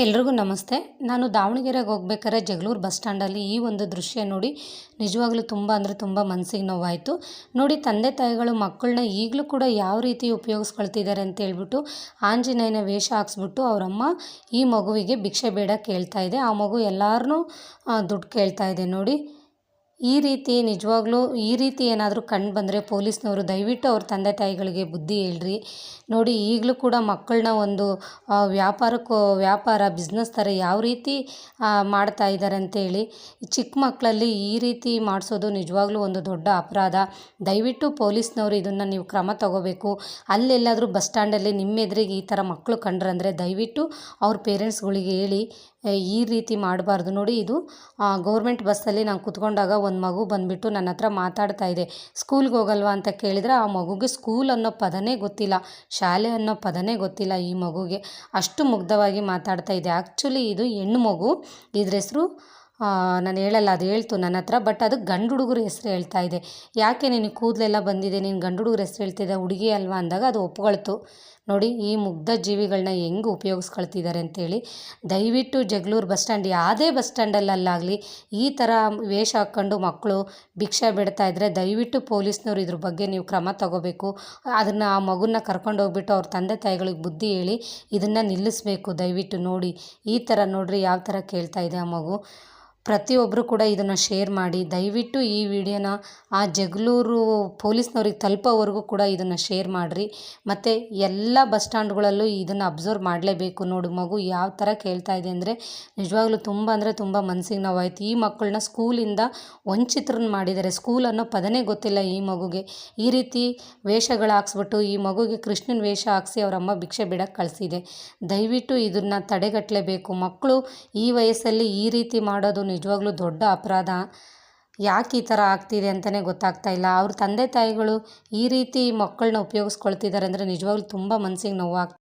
ಎಲ್ರಿಗೂ ನಮಸ್ತೆ. ನಾನು ದಾವಣಗೆರೆಗೆ ಹೋಗ್ಬೇಕಾದ್ರೆ ಜಗಳೂರು ಬಸ್ ಸ್ಟ್ಯಾಂಡಲ್ಲಿ ಈ ಒಂದು ದೃಶ್ಯ ನೋಡಿ ನಿಜವಾಗ್ಲೂ ತುಂಬ ಅಂದರೆ ತುಂಬ ಮನಸ್ಸಿಗೆ ನೋವಾಯಿತು. ನೋಡಿ, ತಂದೆ ತಾಯಿಗಳು ಮಕ್ಕಳನ್ನ ಈಗಲೂ ಕೂಡ ಯಾವ ರೀತಿ ಉಪಯೋಗಿಸ್ಕೊಳ್ತಿದ್ದಾರೆ ಅಂತ ಹೇಳ್ಬಿಟ್ಟು ಆಂಜನೇಯನ ವೇಷ ಹಾಕ್ಸ್ಬಿಟ್ಟು ಅವರಮ್ಮ ಈ ಮಗುವಿಗೆ ಭಿಕ್ಷೆ ಬೇಡ ಕೇಳ್ತಾ ಇದೆ. ಆ ಮಗು ಎಲ್ಲರನ್ನೂ ದುಡ್ಡು ಕೇಳ್ತಾ ಇದೆ ನೋಡಿ. ಈ ರೀತಿ ನಿಜವಾಗ್ಲೂ ಈ ರೀತಿ ಏನಾದರೂ ಕಂಡು ಬಂದರೆ ಪೊಲೀಸ್ನವರು ದಯವಿಟ್ಟು ಅವ್ರ ತಂದೆ ತಾಯಿಗಳಿಗೆ ಬುದ್ಧಿ ಹೇಳ್ರಿ. ನೋಡಿ, ಈಗಲೂ ಕೂಡ ಮಕ್ಕಳನ್ನ ಒಂದು ವ್ಯಾಪಾರ ಬಿಸ್ನೆಸ್ ಥರ ಯಾವ ರೀತಿ ಮಾಡ್ತಾ ಇದ್ದಾರೆ ಅಂತೇಳಿ. ಚಿಕ್ಕ ಮಕ್ಕಳಲ್ಲಿ ಈ ರೀತಿ ಮಾಡಿಸೋದು ನಿಜವಾಗ್ಲೂ ಒಂದು ದೊಡ್ಡ ಅಪರಾಧ. ದಯವಿಟ್ಟು ಪೊಲೀಸ್ನವರು ಇದನ್ನು ನೀವು ಕ್ರಮ ತಗೋಬೇಕು. ಅಲ್ಲೆಲ್ಲಾದರೂ ಬಸ್ ಸ್ಟ್ಯಾಂಡಲ್ಲಿ ನಿಮ್ಮ ಎದುರಿಗೆ ಈ ಥರ ಮಕ್ಕಳು ಕಂಡ್ರಂದರೆ ದಯವಿಟ್ಟು ಅವ್ರ ಪೇರೆಂಟ್ಸ್ಗಳಿಗೆ ಹೇಳಿ ಈ ರೀತಿ ಮಾಡಬಾರ್ದು. ನೋಡಿ, ಇದು ಗೌರ್ಮೆಂಟ್ ಬಸ್ಸಲ್ಲಿ ನಾನು ಕೂತ್ಕೊಂಡಾಗ ಒಂದು ಮಗು ಬಂದುಬಿಟ್ಟು ನನ್ನ ಹತ್ರ ಮಾತಾಡ್ತಾ ಇದೆ. ಸ್ಕೂಲ್ಗೆ ಹೋಗಲ್ವಾ ಅಂತ ಕೇಳಿದರೆ ಆ ಮಗುಗೆ ಸ್ಕೂಲ್ ಅನ್ನೋ ಪದನೇ ಗೊತ್ತಿಲ್ಲ, ಶಾಲೆ ಅನ್ನೋ ಪದನೇ ಗೊತ್ತಿಲ್ಲ. ಈ ಮಗುಗೆ ಅಷ್ಟು ಮುಗ್ಧವಾಗಿ ಮಾತಾಡ್ತಾ ಇದೆ. ಆ್ಯಕ್ಚುಲಿ ಇದು ಹೆಣ್ಣು ಮಗು. ಇದ್ರ ಹೆಸರು ನಾನು ಹೇಳಲ್ಲ, ಅದು ಹೇಳ್ತು ನನ್ನ ಹತ್ರ. ಬಟ್ ಅದು ಗಂಡು ಹುಡುಗರ ಹೆಸರು ಹೇಳ್ತಾ ಇದೆ. ಯಾಕೆ ನಿನಗೆ ಕೂದಲೆಲ್ಲ ಬಂದಿದೆ, ನೀನು ಗಂಡು ಹುಡುಗರ ಹೆಸರು ಹೇಳ್ತಿದ್ದೆ, ಹುಡುಗಿ ಅಲ್ವಾ ಅಂದಾಗ ಅದು ಒಪ್ಕೊಳ್ತು. ನೋಡಿ, ಈ ಮುಗ್ಧ ಜೀವಿಗಳನ್ನ ಹೆಂಗೆ ಉಪಯೋಗಿಸ್ಕೊಳ್ತಿದ್ದಾರೆ ಅಂತೇಳಿ. ದಯವಿಟ್ಟು ಜಗಳೂರು ಬಸ್ ಸ್ಟ್ಯಾಂಡ್, ಯಾವುದೇ ಬಸ್ ಸ್ಟ್ಯಾಂಡಲ್ಲಾಗಲಿ ಈ ಥರ ವೇಷ ಹಾಕ್ಕೊಂಡು ಮಕ್ಕಳು ಭಿಕ್ಷೆ ಬಿಡ್ತಾ ಇದ್ದರೆ ದಯವಿಟ್ಟು ಪೊಲೀಸ್ನವರು ಇದ್ರ ಬಗ್ಗೆ ನೀವು ಕ್ರಮ ತಗೋಬೇಕು. ಅದನ್ನು ಆ ಮಗುನ ಕರ್ಕೊಂಡೋಗ್ಬಿಟ್ಟು ಅವ್ರ ತಂದೆ ತಾಯಿಗಳಿಗೆ ಬುದ್ಧಿ ಹೇಳಿ ಇದನ್ನು ನಿಲ್ಲಿಸಬೇಕು ದಯವಿಟ್ಟು. ನೋಡಿ, ಈ ಥರ ನೋಡ್ರಿ ಯಾವ ಥರ ಕೇಳ್ತಾ ಇದೆ ಆ ಮಗು. ಪ್ರತಿಯೊಬ್ಬರು ಕೂಡ ಇದನ್ನು ಶೇರ್ ಮಾಡಿ. ದಯವಿಟ್ಟು ಈ ವಿಡಿಯೋನ ಆ ಜಗಳೂರು ಪೊಲೀಸ್ನವ್ರಿಗೆ ತಲುಪೋವರೆಗೂ ಕೂಡ ಇದನ್ನು ಶೇರ್ ಮಾಡಿರಿ. ಮತ್ತು ಎಲ್ಲ ಬಸ್ ಸ್ಟ್ಯಾಂಡ್ಗಳಲ್ಲೂ ಇದನ್ನು ಅಬ್ಸರ್ವ್ ಮಾಡಲೇಬೇಕು. ನೋಡಿ, ಮಗು ಯಾವ ಥರ ಕೇಳ್ತಾ ಇದೆ ಅಂದರೆ ನಿಜವಾಗ್ಲೂ ತುಂಬ ಅಂದರೆ ತುಂಬ ಮನಸ್ಸಿಗೆ ನೋವಾಯ್ತು. ಈ ಮಕ್ಕಳನ್ನ ಸ್ಕೂಲಿಂದ ವಂಚಿತರನ್ನ ಮಾಡಿದ್ದಾರೆ. ಸ್ಕೂಲ್ ಅನ್ನೋ ಪದನೇ ಗೊತ್ತಿಲ್ಲ ಈ ಮಗುಗೆ. ಈ ರೀತಿ ವೇಷಗಳು ಹಾಕ್ಸ್ಬಿಟ್ಟು ಈ ಮಗುಗೆ ಕೃಷ್ಣನ ವೇಷ ಹಾಕ್ಸಿ ಅವರಮ್ಮ ಭಿಕ್ಷೆ ಬಿಡಕ್ಕೆ ಕಳಿಸಿದೆ. ದಯವಿಟ್ಟು ಇದನ್ನು ತಡೆಗಟ್ಟಲೇಬೇಕು. ಮಕ್ಕಳು ಈ ವಯಸ್ಸಲ್ಲಿ ಈ ರೀತಿ ಮಾಡೋದು ನಿಜವಾಗ್ಲೂ ದೊಡ್ಡ ಅಪರಾಧ. ಯಾಕೆ ಈ ಥರ ಆಗ್ತಿದೆ ಅಂತಲೇ ಗೊತ್ತಾಗ್ತಾ ಇಲ್ಲ. ಅವ್ರ ತಂದೆ ತಾಯಿಗಳು ಈ ರೀತಿ ಮಕ್ಕಳನ್ನ ಉಪಯೋಗಿಸ್ಕೊಳ್ತಿದ್ದಾರೆ ಅಂದರೆ ನಿಜವಾಗ್ಲೂ ತುಂಬ ಮನಸ್ಸಿಗೆ ನೋವಾಗ್ತಿದೆ.